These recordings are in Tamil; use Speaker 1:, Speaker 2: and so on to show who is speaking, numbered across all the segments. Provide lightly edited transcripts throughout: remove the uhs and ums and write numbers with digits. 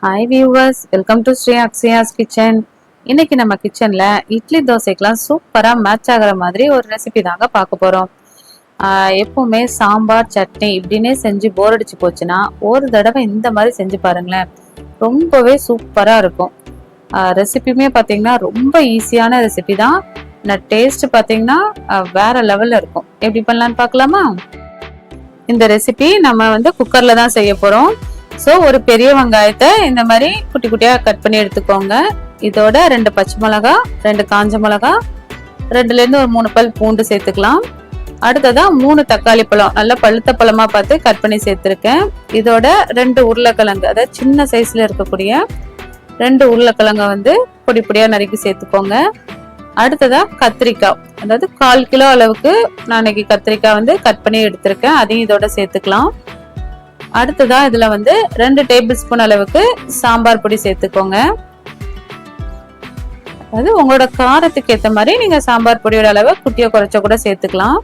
Speaker 1: Hi viewers, welcome to Shri Akshaya's kitchen. இன்னைக்கு நம்ம கிச்சன்ல இட்லி தோசைக்கெல்லாம் சூப்பரா மேட்ச் ஆகிற மாதிரி ஒரு ரெசிபி தாங்க பார்க்க போறோம். எப்பவுமே சாம்பார் சட்னி இப்படின்னே செஞ்சு போர் அடிச்சு போச்சுன்னா ஒரு தடவை இந்த மாதிரி செஞ்சு பாருங்களேன், ரொம்பவே சூப்பரா இருக்கும். ரெசிபியுமே பார்த்தீங்கன்னா ரொம்ப ஈஸியான ரெசிபி தான். டேஸ்ட் பார்த்தீங்கன்னா வேற லெவல்ல இருக்கும். எப்படி பண்ணலான்னு பார்க்கலாமா? இந்த ரெசிபி நம்ம குக்கர்ல தான் செய்ய போறோம். ஸோ ஒரு பெரிய வெங்காயத்தை இந்த மாதிரி குட்டி குட்டியாக கட் பண்ணி எடுத்துக்கோங்க. இதோட 2 பச்சை மிளகா, 2 காஞ்ச மிளகா, 2லேருந்து ஒரு 3 பல் பூண்டு சேர்த்துக்கலாம். அடுத்ததான் 3 தக்காளி பழம் நல்ல பழுத்த பழமா பார்த்து கட் பண்ணி சேர்த்துருக்கேன். இதோட 2 உருளைக்கிழங்கு, அதாவது சின்ன சைஸ்ல இருக்கக்கூடிய 2 உருளைக்கிழங்கை பொடி பொடியா நறுக்கி சேர்த்துக்கோங்க. அடுத்ததா கத்திரிக்காய், அதாவது 1/4 கிலோ அளவுக்கு நான் இன்னைக்கு கத்திரிக்காய் கட் பண்ணி எடுத்திருக்கேன். அதையும் இதோட சேர்த்துக்கலாம். அடுத்ததா இதுல 2 டேபிள் ஸ்பூன் அளவுக்கு சாம்பார் பொடி சேர்த்துக்கோங்க. அது உங்களோட காரத்துக்கு ஏற்ற மாதிரி நீங்க சாம்பார் பொடியோட அளவு குட்டியோ குறைச்ச கூட சேர்த்துக்கலாம்.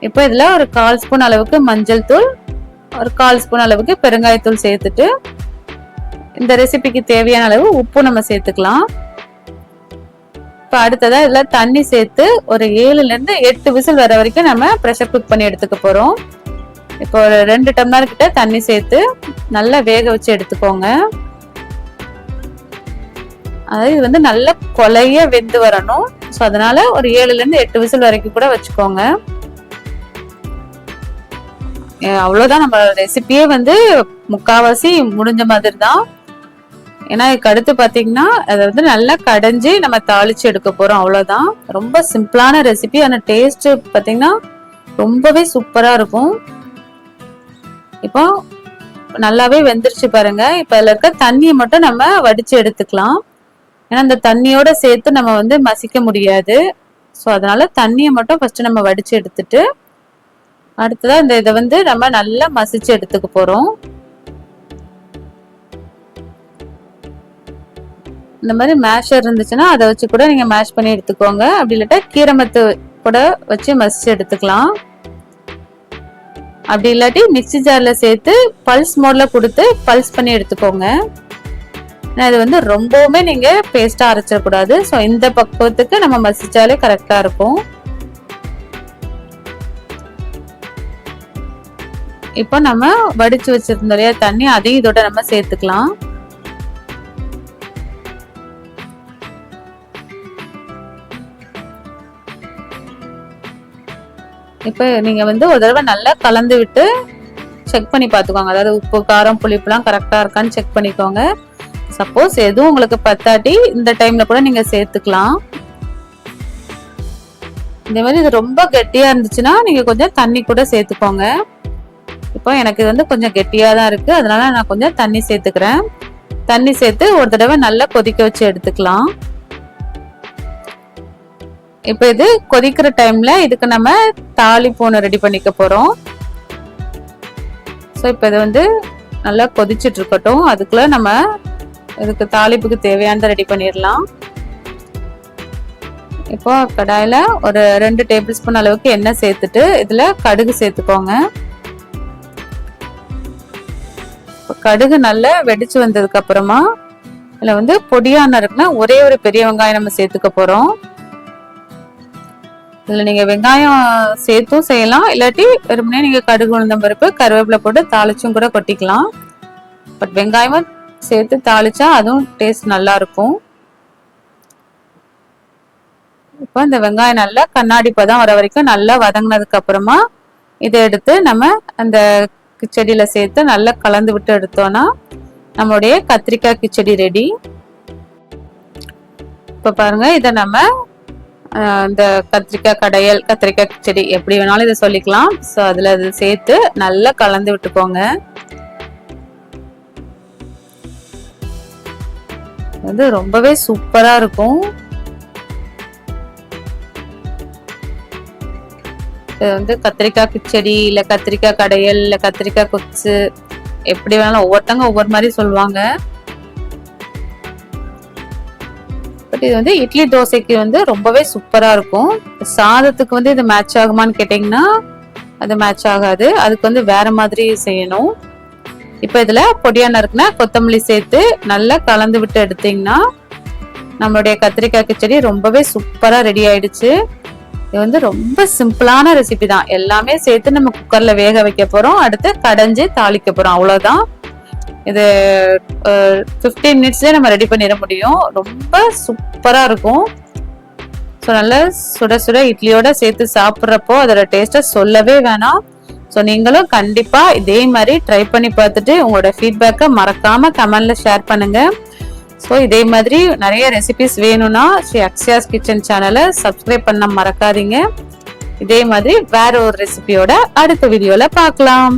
Speaker 1: இப்போ இதுல ஒரு 1/4 ஸ்பூன் அளவுக்கு மஞ்சள் தூள், ஒரு 1/4 ஸ்பூன் அளவுக்கு பெருங்காயத்தூள் சேர்த்துட்டு இந்த ரெசிபிக்கு தேவையான அளவு உப்பு நம்ம சேர்த்துக்கலாம். இப்போ அடுத்ததா இதுல தண்ணி சேர்த்து ஒரு 7லேருந்து 8 விசில் வர வரைக்கும் நம்ம ப்ரெஷர் குக் பண்ணி எடுத்துக்க போறோம். இப்போ ஒரு 2 டம்ளர் கிட்ட தண்ணி சேர்த்து நல்லா வேக வச்சு எடுத்துக்கோங்க. அதாவது இது நல்லா கொலைய வெந்து வரணும். ஸோ அதனால ஒரு 7லேருந்து 8 விசில் வரைக்கும் கூட வச்சுக்கோங்க. அவ்வளோதான், நம்ம ரெசிபியே முக்காவாசி முடிஞ்ச மாதிரி தான். ஏன்னா இதுக்கு அடுத்து பார்த்தீங்கன்னா அதை நல்லா கடைஞ்சி நம்ம தாளிச்சு எடுக்க போறோம். அவ்வளோதான், ரொம்ப சிம்பிளான ரெசிபி. ஆனால் டேஸ்ட் பார்த்தீங்கன்னா ரொம்பவே சூப்பரா இருக்கும். இப்போ நல்லாவே வெந்துருச்சு பாருங்க. இப்ப இதுல இருக்க தண்ணியை மட்டும் நம்ம வடிச்சு எடுத்துக்கலாம். ஏன்னா இந்த தண்ணியோட சேர்த்து நம்ம மசிக்க முடியாது. ஸோ அதனால தண்ணியை மட்டும் ஃபர்ஸ்ட் நம்ம வடிச்சு எடுத்துட்டு அடுத்ததா இந்த இதை நம்ம நல்லா மசிச்சு எடுத்துக்க போறோம். இந்த மாதிரி மேஷர் இருந்துச்சுன்னா அதை வச்சு கூட நீங்க மேஷ் பண்ணி எடுத்துக்கோங்க. அப்படி இல்லாட்டா கீரமத்து கூட வச்சு மசிச்சு எடுத்துக்கலாம். அப்படி இல்லாட்டி மிக்சி ஜார்ல சேர்த்து பல்ஸ் மோட்ல கொடுத்து பல்ஸ் பண்ணி எடுத்துக்கோங்க. இது ரொம்பவுமே நீங்க பேஸ்டா அரைச்சிடக்கூடாது. ஸோ இந்த பக்குவத்துக்கு நம்ம மசிச்சாலே கரெக்டா இருக்கும். இப்போ நம்ம வடிச்சு வச்சிருந்த தண்ணி அதையும் இதோட நம்ம சேர்த்துக்கலாம். இப்போ நீங்க ஒரு தடவை நல்லா கலந்து விட்டு செக் பண்ணி பார்த்துக்கோங்க. அதாவது உப்பு காரம் புளிப்புலாம் கரெக்டா இருக்கான்னு செக் பண்ணிக்கோங்க. சப்போஸ் எதுவும் உங்களுக்கு பத்தாட்டி இந்த டைம்ல கூட நீங்க சேர்த்துக்கலாம். இந்த மாதிரி இது ரொம்ப கெட்டியா இருந்துச்சுன்னா நீங்க கொஞ்சம் தண்ணி கூட சேர்த்துக்கோங்க. இப்போ எனக்கு இது கொஞ்சம் கெட்டியா தான் இருக்கு, அதனால நான் கொஞ்சம் தண்ணி சேர்த்துக்கிறேன். தண்ணி சேர்த்து ஒரு தடவை நல்லா கொதிக்க வச்சு எடுத்துக்கலாம். இப்ப இது கொதிக்கிற டைம்ல இதுக்கு நம்ம தாளிப்பு ரெடி பண்ணிக்க போறோம். ஸோ இப்ப இது நல்லா கொதிச்சுட்டு இருக்கட்டும். அதுக்குள்ள நம்ம இதுக்கு தாளிப்புக்கு தேவையானதை ரெடி பண்ணிடலாம். இப்போ கடாயில ஒரு 2 டேபிள் ஸ்பூன் அளவுக்கு எண்ணெய் சேர்த்துட்டு இதுல கடுகு சேர்த்துக்கோங்க. கடுகு நல்லா வெடிச்சு வந்ததுக்கு அப்புறமா இதுல பொடியா நறுக்குனா ஒரே ஒரு பெரிய வெங்காயம் நம்ம சேர்த்துக்க போறோம். இதுல நீங்க வெங்காயம் சேர்த்தும் செய்யலாம், இல்லாட்டி வெறுமனே நீங்க கடுகு உளுந்தம் பருப்பு கருவேப்பிலை போட்டு தாளிச்சும் கூட கொட்டிக்கலாம். பட் வெங்காயமும் சேர்த்து தாளிச்சா அதுவும் டேஸ்ட் நல்லா இருக்கும். இப்போ இந்த வெங்காயம் நல்லா கண்ணாடி பதம் வர வரைக்கும் நல்லா வதங்கினதுக்கு அப்புறமா இதை எடுத்து நம்ம அந்த கிச்சடியில சேர்த்து நல்லா கலந்து விட்டு எடுத்தோம்னா நம்மளுடைய கத்திரிக்காய் கிச்சடி ரெடி. இப்ப பாருங்க, இதை நம்ம இந்த கத்திரிக்காய் கடையல், கத்திரிக்காய் கிச்சடி எப்படி வேணாலும் இதை சொல்லிக்கலாம். ஸோ அதுல அதை சேர்த்து நல்லா கலந்து விட்டுக்கோங்க. ரொம்பவே சூப்பரா இருக்கும். இது கத்திரிக்காய் கிச்சடி, இல்ல கத்திரிக்காய் கடையல், இல்ல கத்திரிக்காய் கொச்சு, எப்படி வேணாலும் ஒவ்வொருத்தவங்க ஒவ்வொரு மாதிரி சொல்லுவாங்க. பட் இது இட்லி தோசைக்கு ரொம்பவே சூப்பரா இருக்கும். சாதத்துக்கு இது மேட்ச் ஆகுமான்னு கேட்டீங்கன்னா அது மேட்ச் ஆகாது. அதுக்கு வேற மாதிரி செய்யணும். இப்போ இதுல பொடியா நறுக்குன கொத்தமல்லி சேர்த்து நல்லா கலந்து விட்டு எடுத்தீங்கன்னா நம்மளுடைய கத்திரிக்காய் கிச்சடி ரொம்பவே சூப்பரா ரெடி ஆயிடுச்சு. இது வந்து ரொம்ப சிம்பிளான ரெசிபி தான். எல்லாமே சேர்த்து நம்ம குக்கர்ல வேக வைக்க போறோம். அடுத்து கடைஞ்சு தாளிக்க போறோம், அவ்வளவுதான். இது 15 மினிட்ஸ்லயே நம்ம ரெடி பண்ணிட முடியும். ரொம்ப சூப்பரா இருக்கும். ஸோ நல்லா சுட சுட இட்லியோட சேர்த்து சாப்பிட்றப்போ அதோட டேஸ்ட்டை சொல்லவே வேணாம். ஸோ நீங்களும் கண்டிப்பா இதே மாதிரி ட்ரை பண்ணி பார்த்துட்டு உங்களோட ஃபீட்பேக்கை மறக்காம கமெண்ட்ல ஷேர் பண்ணுங்க. ஸோ இதே மாதிரி நிறைய ரெசிபிஸ் வேணும்னா ஸ்ரீ அக்ஷயாஸ் கிச்சன் சேனலை சப்ஸ்கிரைப் பண்ண மறக்காதீங்க. இதே மாதிரி வேற ஒரு ரெசிபியோட அடுத்த வீடியோல பார்க்கலாம்.